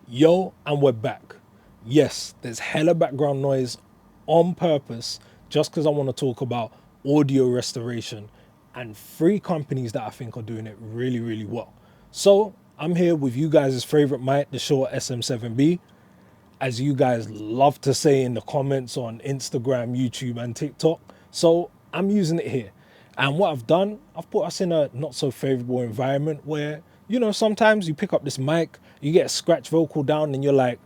Yo, and we're back. Yes, there's hella background noise on purpose just because I want to talk about audio restoration and three companies that I think are doing it really, really well. So I'm here with you guys' favorite mic, the Shure SM7B, as you guys love to say in the comments on Instagram, YouTube, and TikTok. So I'm using it here. And what I've done, I've put us in a not so favorable environment where, sometimes you pick up this mic, you get a scratch vocal down, and you're like,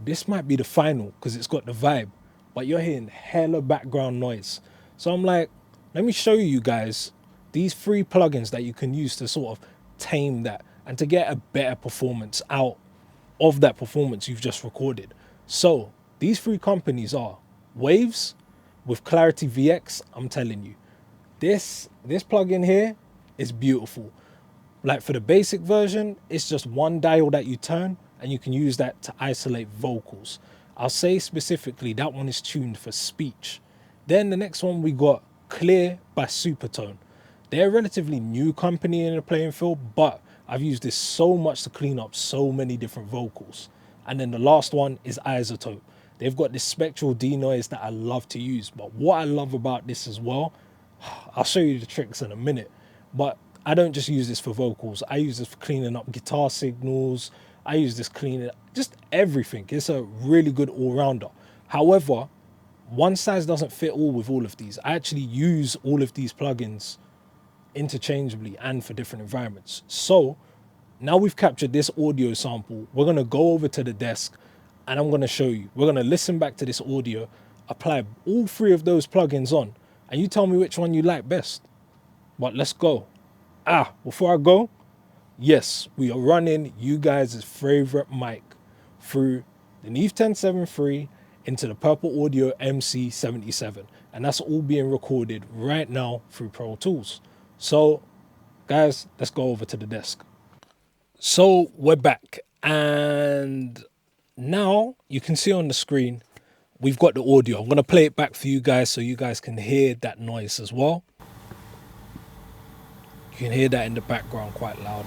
this might be the final because it's got the vibe, but you're hearing hella background noise. So I'm like, let me show you guys these free plugins that you can use to sort of tame that and to get a better performance out of that performance you've just recorded. So these three companies are Waves with Clarity VX. I'm telling you, this plugin here is beautiful. Like for the basic version, it's just one dial that you turn and you can use that to isolate vocals. I'll say specifically that one is tuned for speech. Then the next one we got Clear by Supertone. They're a relatively new company in the playing field, but I've used this so much to clean up so many different vocals. And then the last one is iZotope. They've got this Spectral De-noise that I love to use. But what I love about this as well, I'll show you the tricks in a minute, but I don't just use this for vocals. I use this for cleaning up guitar signals. I use this cleaning just everything. It's a really good all-rounder. However, one size doesn't fit all with all of these. I actually use all of these plugins interchangeably and for different environments. So now we've captured this audio sample, we're going to go over to the desk and I'm going to show you. We're going to listen back to this audio, apply all three of those plugins on, and you tell me which one you like best. But let's go. Before I go, yes, we are running you guys' favorite mic through the Neve 1073 into the Purple Audio MC77. And that's all being recorded right now through Pro Tools. So, guys, let's go over to the desk. So, we're back. And now you can see on the screen, we've got the audio. I'm going to play it back for you guys so you guys can hear that noise as well. You can hear that in the background quite loud.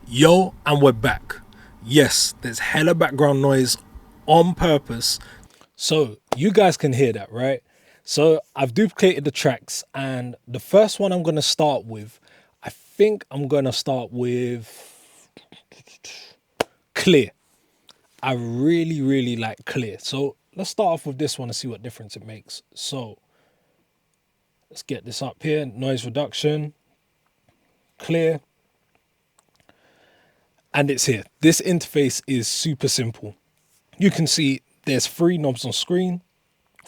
Yo, and we're back. Yes, there's hella background noise on purpose. So you guys can hear that, right? So I've duplicated the tracks, and the first one I'm going to start with, I think I'm going to start with Clear. I really, really like Clear. So let's start off with this one and see what difference it makes. So let's get this up here. Noise reduction, Clear. And it's here. This interface is super simple. You can see there's three knobs on screen.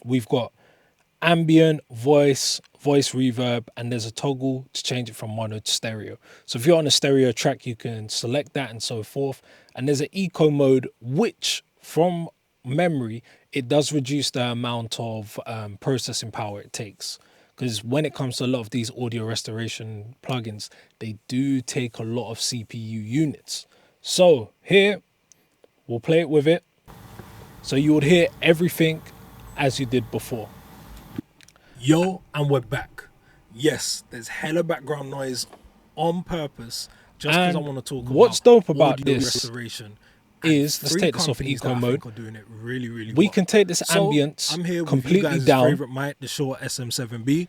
We've got ambient, voice reverb, and there's a toggle to change it from mono to stereo. So if you're on a stereo track, you can select that and so forth. And there's an eco mode, which from memory, it does reduce the amount of processing power it takes. Because when it comes to a lot of these audio restoration plugins, they do take a lot of CPU units. So here, we'll play it with it. So you would hear everything as you did before. Yo, and we're back. Yes, there's hella background noise on purpose just because I want to talk about what's dope about this restoration. Is let's take this off eco mode. Doing it really, really we can take this ambience I'm here completely with you down. Favorite mic, the Shure SM7B,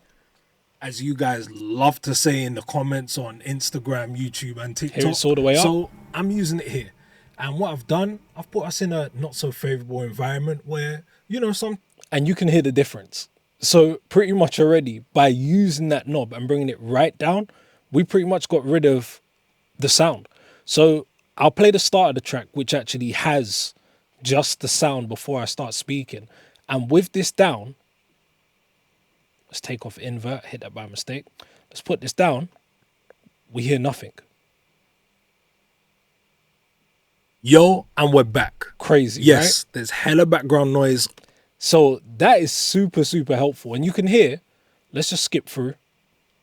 as you guys love to say in the comments on Instagram, YouTube, and TikTok. Here it's all the way up. So I'm using it here, and what I've done, I've put us in a not so favorable environment where and you can hear the difference. So pretty much already by using that knob and bringing it right down, we pretty much got rid of the sound. So I'll play the start of the track, which actually has just the sound before I start speaking. And with this down, let's take off invert, hit that by mistake. Let's put this down. We hear nothing. Yo, and we're back. Crazy, yes, right? There's hella background noise. So that is super, super helpful. And you can hear, let's just skip through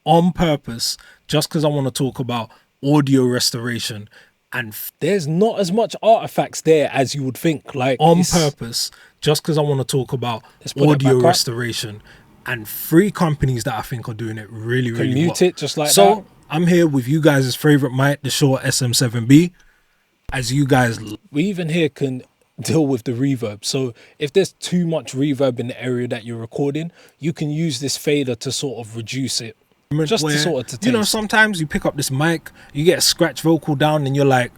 on purpose, just because I want to talk about audio restoration. And there's not as much artifacts there as you would think. Like on purpose, just because I want to talk about audio restoration. And three companies that I think are doing it really, really well. Mute it just like that. So I'm here with you guys' favorite mic, the Shure SM7B. As you guys, we even here can deal with the reverb. So if there's too much reverb in the area that you're recording, you can use this fader to sort of reduce it. Just where, to sort of to taste. You know, sometimes you pick up this mic, you get a scratch vocal down and you're like,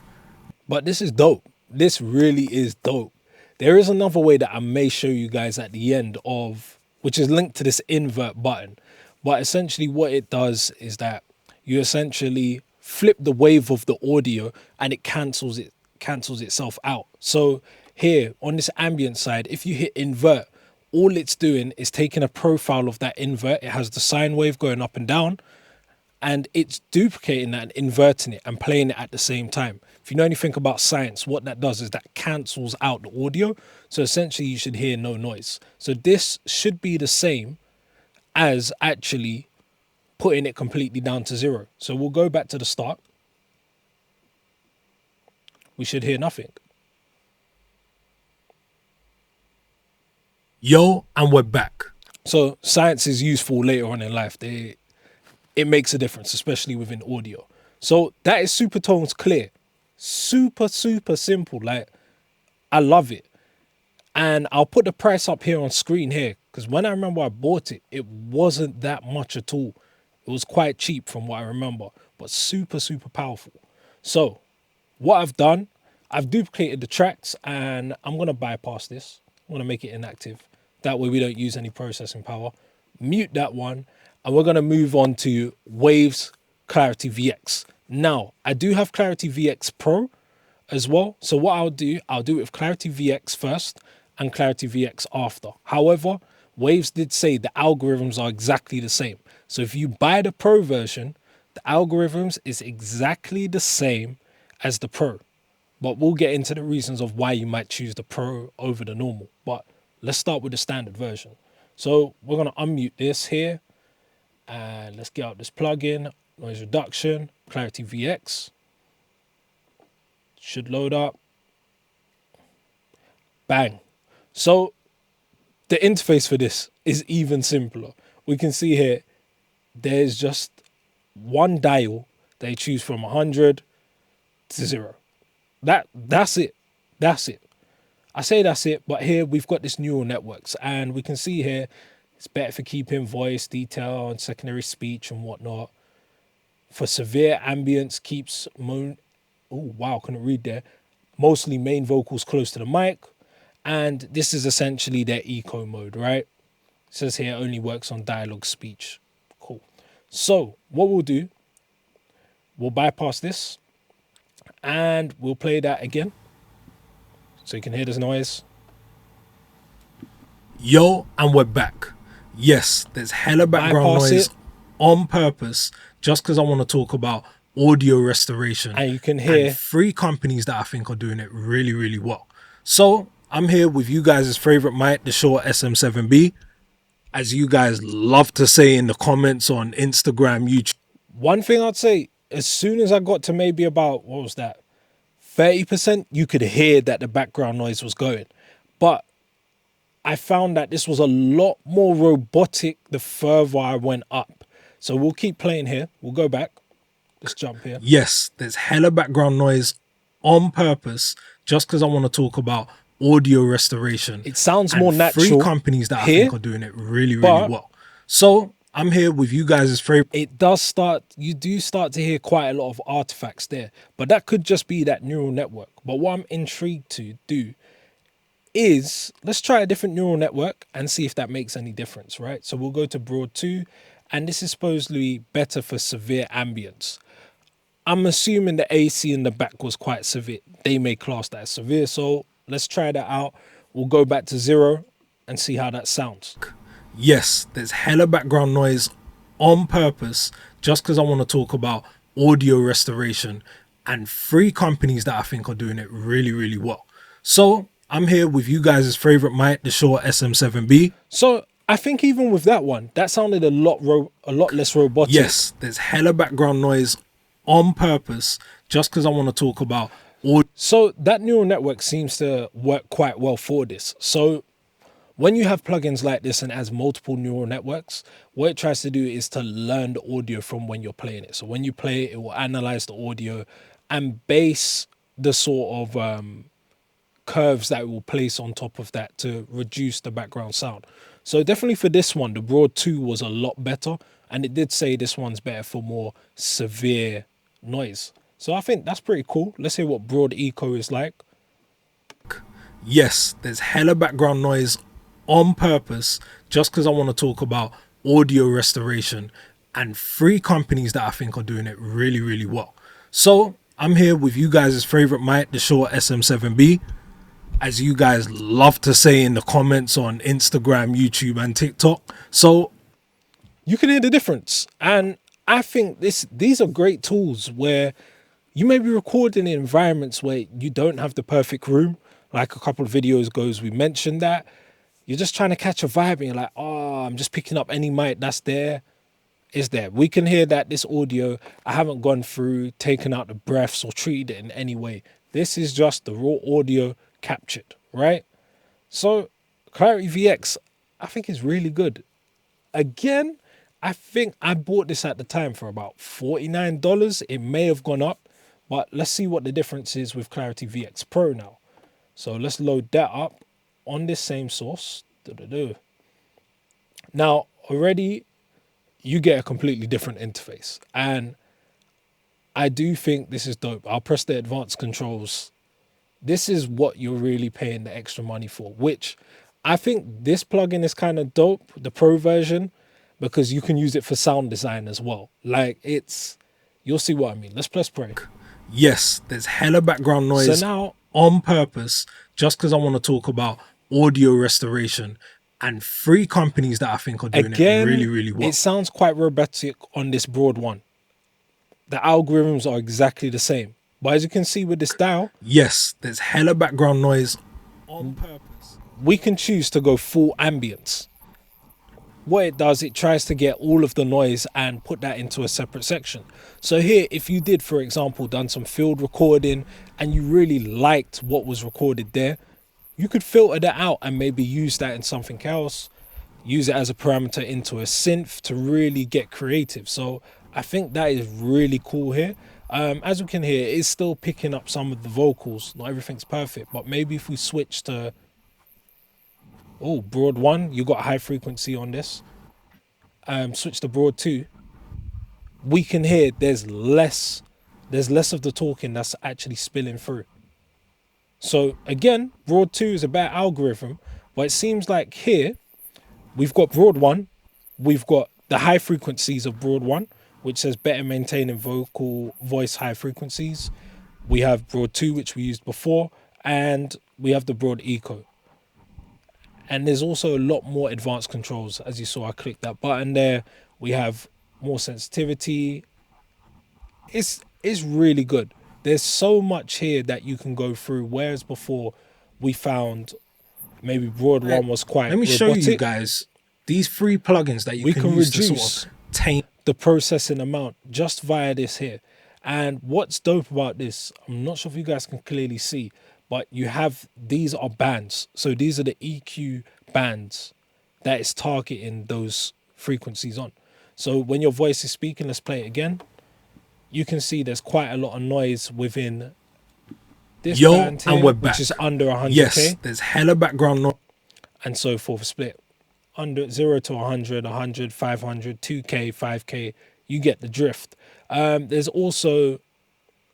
but this is dope. This really is dope. There is another way that I may show you guys at the end of, which is linked to this invert button. But essentially what it does is that you essentially flip the wave of the audio and it cancels itself out. So here on this ambient side, if you hit invert, all it's doing is taking a profile of that invert. It has the sine wave going up and down, and it's duplicating that and inverting it and playing it at the same time. If you know anything about science, what that does is that cancels out the audio. So essentially you should hear no noise. So this should be the same as actually putting it completely down to zero. So we'll go back to the start. We should hear nothing. Yo, and we're back. So science is useful later on in life. It makes a difference, especially within audio. So that is Supertone Clear. Super simple. Like, I love it. And I'll put the price up here on screen here, because when I remember I bought it, it wasn't that much at all. It was quite cheap from what I remember, but super powerful. So what I've done, I've duplicated the tracks and I'm going to bypass this. I'm going to make it inactive. That way we don't use any processing power. Mute that one. And we're going to move on to Waves Clarity VX. Now, I do have Clarity VX Pro as well. So what I'll do it with Clarity VX first and Clarity VX after. However, Waves did say the algorithms are exactly the same. So if you buy the Pro version, the algorithms is exactly the same as the Pro. But we'll get into the reasons of why you might choose the Pro over the normal. But let's start with the standard version. So we're going to unmute this here. And let's get out this plugin, noise reduction, Clarity VX. Should load up. Bang. So the interface for this is even simpler. We can see here, there's just one dial they choose from 100 to 0. That's it. I say that's it, but here we've got this neural networks, and we can see here it's better for keeping voice, detail, and secondary speech and whatnot. For severe ambience, keeps oh wow, couldn't read there. Mostly main vocals close to the mic, and this is essentially their eco mode, right? It says here only works on dialogue speech. Cool. So what we'll do, we'll bypass this and we'll play that again so you can hear this noise. Yo, and we're back. Yes, there's hella background noise on purpose just because I want to talk about audio restoration. And you can hear 3 companies that I think are doing it really well. So I'm here with you guys' favorite mic, the Shure SM7B. As you guys love to say in the comments on Instagram, YouTube. One thing I'd say, as soon as I got to maybe about, what was that, 30%, you could hear that the background noise was going. But I found that this was a lot more robotic the further I went up. So we'll keep playing here. We'll go back. Let's jump here. Yes, there's hella background noise on purpose just because I want to talk about audio restoration. It sounds more natural. 3 companies that I think are doing it really well. So I'm here with you guys' favorite. It does start, you do start to hear quite a lot of artifacts there, but that could just be that neural network. But what I'm intrigued to do is, let's try a different neural network and see if that makes any difference, right? So we'll go to Broad 2, and this is supposedly better for severe ambience. I'm assuming the AC in the back was quite severe. They may class that as severe, so let's try that out. We'll go back to 0 and see how that sounds. Yes, there's hella background noise on purpose just because I want to talk about audio restoration and 3 companies that I think are doing it really well. So I'm here with you guys' favorite mic, the Shure SM7B. So I think even with that one, that sounded a lot less robotic. Yes, there's hella background noise on purpose just because I want to talk about audio. So that neural network seems to work quite well for this. So When you have plugins like this and it has multiple neural networks, what it tries to do is to learn the audio from when you're playing it. So when you play it, it will analyze the audio and base the sort of curves that it will place on top of that to reduce the background sound. So definitely for this one, the Broad 2 was a lot better. And it did say this one's better for more severe noise. So I think that's pretty cool. Let's hear what Broad Eco is like. Yes, there's hella background noise on purpose just because I want to talk about audio restoration and 3 companies that I think are doing it really, really well. So I'm here with you guys' favorite mic, the Shure SM7B. As you guys love to say in the comments on Instagram, YouTube, and TikTok. So you can hear the difference. And I think these are great tools where you may be recording in environments where you don't have the perfect room. Like a couple of videos ago, we mentioned that. You're just trying to catch a vibe and you're like, oh, I'm just picking up any mic that's there. Is there. We can hear that this audio, I haven't gone through, taken out the breaths or treated it in any way. This is just the raw audio captured, right? So Clarity VX, I think is really good. Again, I think I bought this at the time for about $49. It may have gone up, but let's see what the difference is with Clarity VX Pro now. So let's load that up on this same source. Now, already you get a completely different interface. And I do think this is dope. I'll press the advanced controls. This is what you're really paying the extra money for, which I think this plugin is kind of dope, the pro version, because you can use it for sound design as well. Like you'll see what I mean. Let's press play. Yes, there's hella background noise. So now on purpose, just because I want to talk about audio restoration and 3 companies that I think are doing it really, really well. It sounds quite robotic on this Broad one. The algorithms are exactly the same. But as you can see with this dial, yes, there's hella background noise on purpose. We can choose to go full ambience. What it does, it tries to get all of the noise and put that into a separate section. So here, if you did, for example, done some field recording and you really liked what was recorded there, you could filter that out and maybe use that in something else, use it as a parameter into a synth to really get creative. So I think that is really cool here. As we can hear, it's still picking up some of the vocals. Not everything's perfect, but maybe if we switch to Broad 1, you got high frequency on this. Switch to Broad 2, we can hear there's less of the talking that's actually spilling through. So again, Broad 2 is a better algorithm, but it seems like here we've got Broad 1, we've got the high frequencies of Broad 1, which says better maintaining vocal voice high frequencies. We have Broad 2, which we used before, and we have the Broad Eco. And there's also a lot more advanced controls. As you saw, I clicked that button there. We have more sensitivity. It's really good. There's so much here that you can go through, whereas before we found maybe Broad 1 was quite robotic. Let me show you guys these 3 plugins that you can use to sort of tame the processing amount just via this here. And what's dope about this, I'm not sure if you guys can clearly see, but you have, these are bands. So these are the EQ bands that is targeting those frequencies on. So when your voice is speaking, let's play it again. You can see there's quite a lot of noise within this band here, and we're back. Which is under 100K. Yes, there's hella background noise. And so forth, split. Under 0 to 100, 100, 500, 2K, 5K. You get the drift. There's also,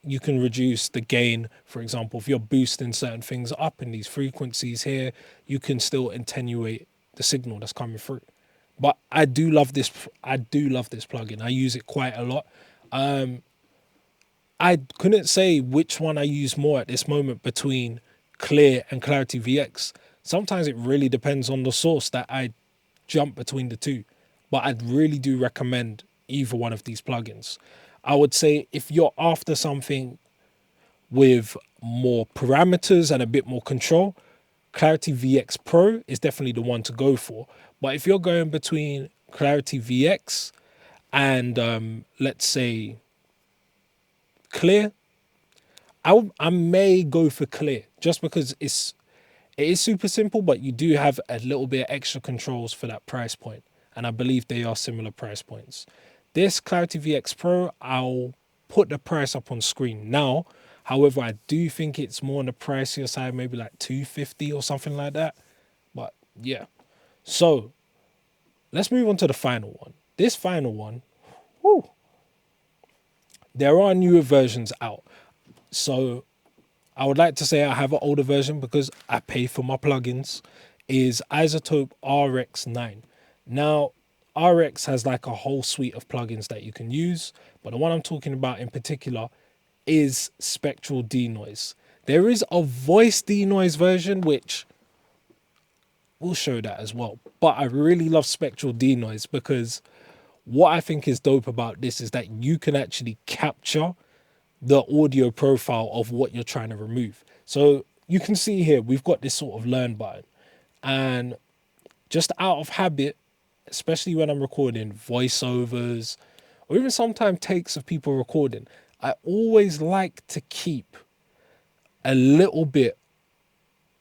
you can reduce the gain. For example, if you're boosting certain things up in these frequencies here, you can still attenuate the signal that's coming through. But I do love this. I do love this plugin. I use it quite a lot. I couldn't say which one I use more at this moment between Clear and Clarity VX. Sometimes it really depends on the source that I jump between the two. But I really do recommend either one of these plugins. I would say if you're after something with more parameters and a bit more control, Clarity VX Pro is definitely the one to go for. But if you're going between Clarity VX and let's say Clear, I may go for Clear just because It is super simple, but you do have a little bit of extra controls for that price point. And I believe they are similar price points. This Clarity VX Pro, I'll put the price up on screen now. However, I do think it's more on the pricier side, maybe like 250 or something like that. But yeah. So let's move on to the final one. This final one, whew, there are newer versions out. So I would like to say I have an older version because I pay for my plugins, is iZotope RX9. Now, RX has like a whole suite of plugins that you can use, but the one I'm talking about in particular is Spectral De-noise. There is a voice de-noise version, which we'll show that as well. But I really love Spectral De-noise because what I think is dope about this is that you can actually capture the audio profile of what you're trying to remove. So you can see here, we've got this sort of learn button, and just out of habit, especially when I'm recording voiceovers or even sometimes takes of people recording, I always like to keep a little bit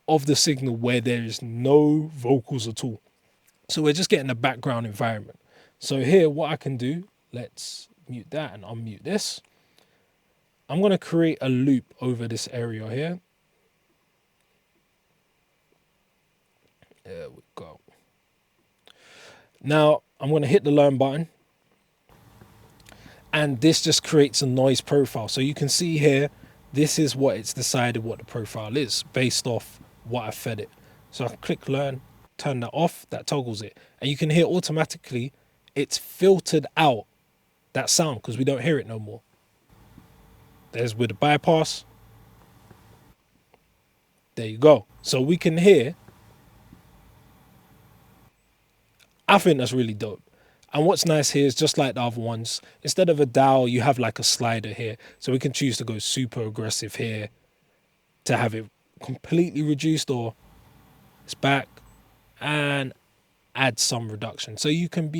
of the signal where there is no vocals at all. So we're just getting the background environment. So here, what I can do, let's mute that and unmute this. I'm going to create a loop over this area here. There we go. Now I'm going to hit the learn button, and this just creates a noise profile. So you can see here, this is what it's decided what the profile is based off what I fed it. So I click learn, turn that off, that toggles it. And you can hear automatically it's filtered out that sound because we don't hear it no more. There's with the bypass. There you go. So we can hear. I think that's really dope. And what's nice here is just like the other ones, instead of a dial, you have like a slider here. So we can choose to go super aggressive here to have it completely reduced, or it's back, and add some reduction. So you can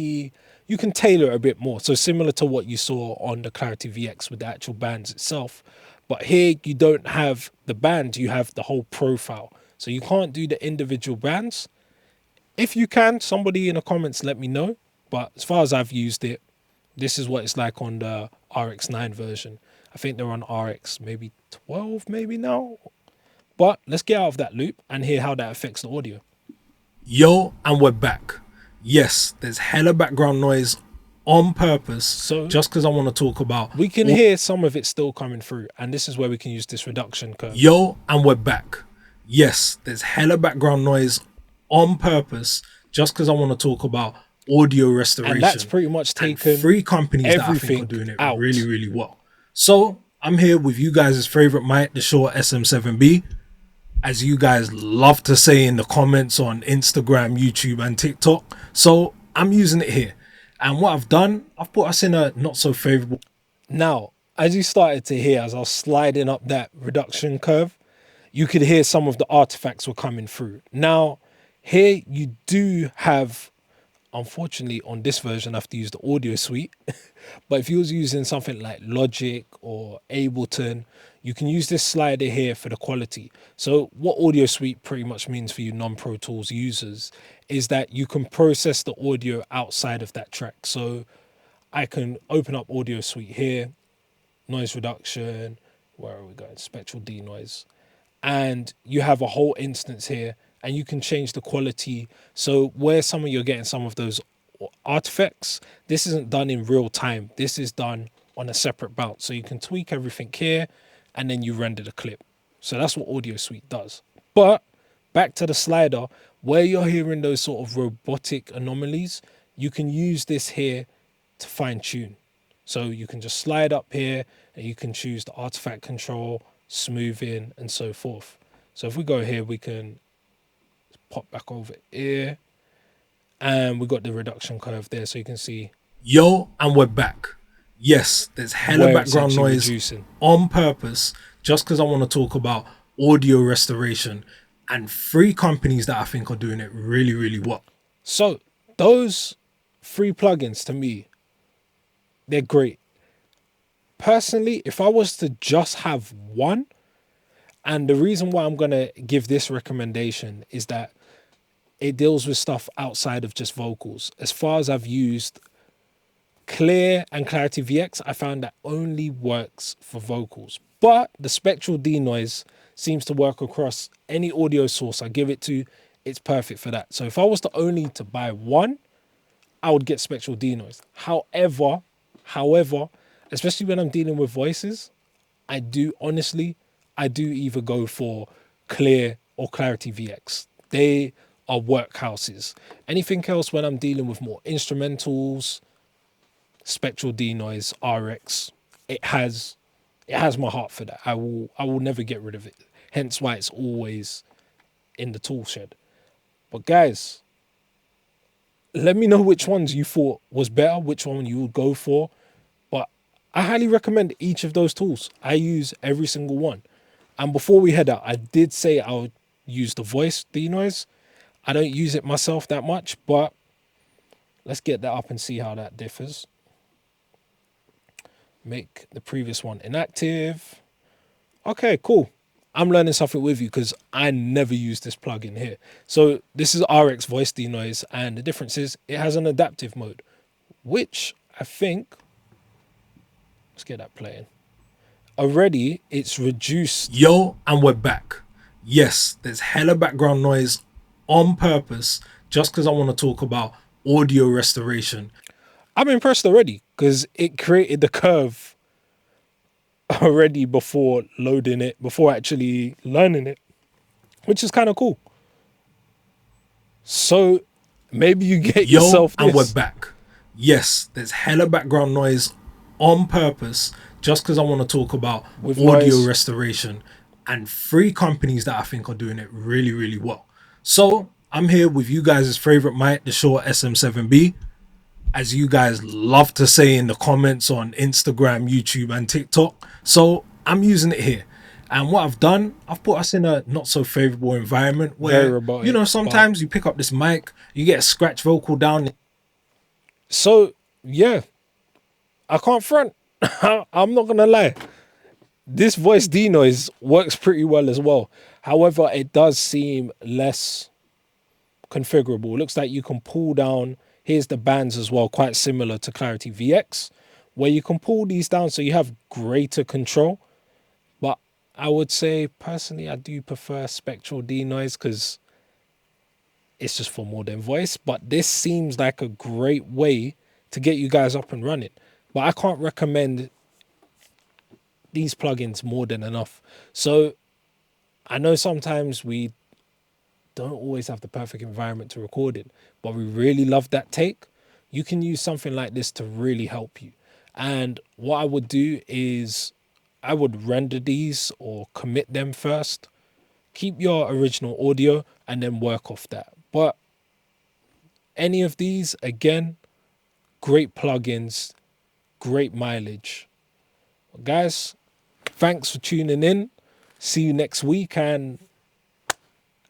tailor it a bit more. So similar to what you saw on the Clarity VX with the actual bands itself. But here you don't have the band, you have the whole profile. So you can't do the individual bands. If you can, somebody in the comments let me know. But as far as I've used it, this is what it's like on the RX9 version. I think they're on RX maybe 12 maybe now. But let's get out of that loop and hear how that affects the audio. Yo, and we're back. Yes, there's hella background noise on purpose. So just because I want to talk about, we can hear some of it still coming through. And this is where we can use this reduction curve. Yo, and we're back. Yes, there's hella background noise on purpose just because I want to talk about audio restoration. And that's pretty much taken 3 companies that I think are doing it out really, really well. So I'm here with you guys' favorite mic, the Shure SM7B. As you guys love to say in the comments on Instagram, YouTube, and TikTok. So I'm using it here. And what I've done, I've put us in a not so favorable. Now, as you started to hear, as I was sliding up that reduction curve, you could hear some of the artifacts were coming through. Now, here you do have, unfortunately on this version, I have to use the audio suite. But if you was using something like Logic or Ableton, you can use this slider here for the quality. So what audio suite pretty much means for you non-Pro Tools users is that you can process the audio outside of that track. So I can open up audio suite here, noise reduction, where are we going? Spectral De-noise. And you have a whole instance here, and you can change the quality. So where you're getting some of those artifacts, this isn't done in real time. This is done on a separate bounce. So you can tweak everything here, and then you render the clip. So that's what Audio Suite does. But back to the slider, where you're hearing those sort of robotic anomalies, you can use this here to fine tune. So you can just slide up here and you can choose the artifact control, smoothing, and so forth. So if we go here, we can pop back over here, and we got the reduction curve there. So you can see, yo, and we're back. Yes, there's hella background noise reducing on purpose just because I want to talk about audio restoration, and 3 companies that I think are doing it really, really well. So those 3 plugins, to me, they're great. Personally, if I was to just have one, And the reason why I'm going to give this recommendation is that it deals with stuff outside of just vocals. As far as I've used Clear and Clarity VX, I found that only works for vocals. But the Spectral De-noise seems to work across any audio source I give it to. It's perfect for that. So if I was to only to buy one, I would get Spectral De-noise. However, especially when I'm dealing with voices, I do either go for Clear or Clarity VX. They are workhouses. Anything else when I'm dealing with more instrumentals, Spectral De-noise, RX, it has my heart for that. I will never get rid of it. Hence why it's always in the tool shed. But guys, let me know which ones you thought was better, which one you would go for. But I highly recommend each of those tools. I use every single one. And before we head out, I did say I would use the voice denoise. I don't use it myself that much, but let's get that up and see how that differs. Make the previous one inactive. Okay, cool. I'm learning something with you because I never use this plugin here. So this is RX voice denoise, and the difference is it has an adaptive mode, which I think, let's get that playing. Already it's reduced. Yo, and we're back. Yes, there's hella background noise on purpose just because I want to talk about audio restoration. I'm impressed already because it created the curve already before loading it, before actually learning it, which is kind of cool. So maybe you get yourself this. And we're back. Yes, there's hella background noise on purpose just because I want to talk about with audio noise restoration and 3 companies that I think are doing it really, really well. So I'm here with you guys' favorite mic, the Shure SM7B. As you guys love to say in the comments on Instagram, YouTube, and TikTok. So I'm using it here. And what I've done, I've put us in a not so favorable environment where, you know, sometimes you pick up this mic, you get a scratch vocal down. So, yeah, I can't front. I'm not going to lie. This voice denoise works pretty well as well. However, it does seem less configurable. It looks like you can pull down. Here's the bands as well, quite similar to Clarity VX, where you can pull these down so you have greater control. But I would say, personally, I do prefer Spectral De-noise because it's just for more than voice. But this seems like a great way to get you guys up and running. But I can't recommend these plugins more than enough. So I know sometimes we don't always have the perfect environment to record it, but we really love that take. You can use something like this to really help you. And what I would do is I would render these or commit them first, keep your original audio, and then work off that. But any of these, again, great plugins, great mileage. Guys, thanks for tuning in. See you next week and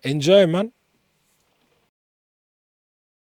enjoy, man.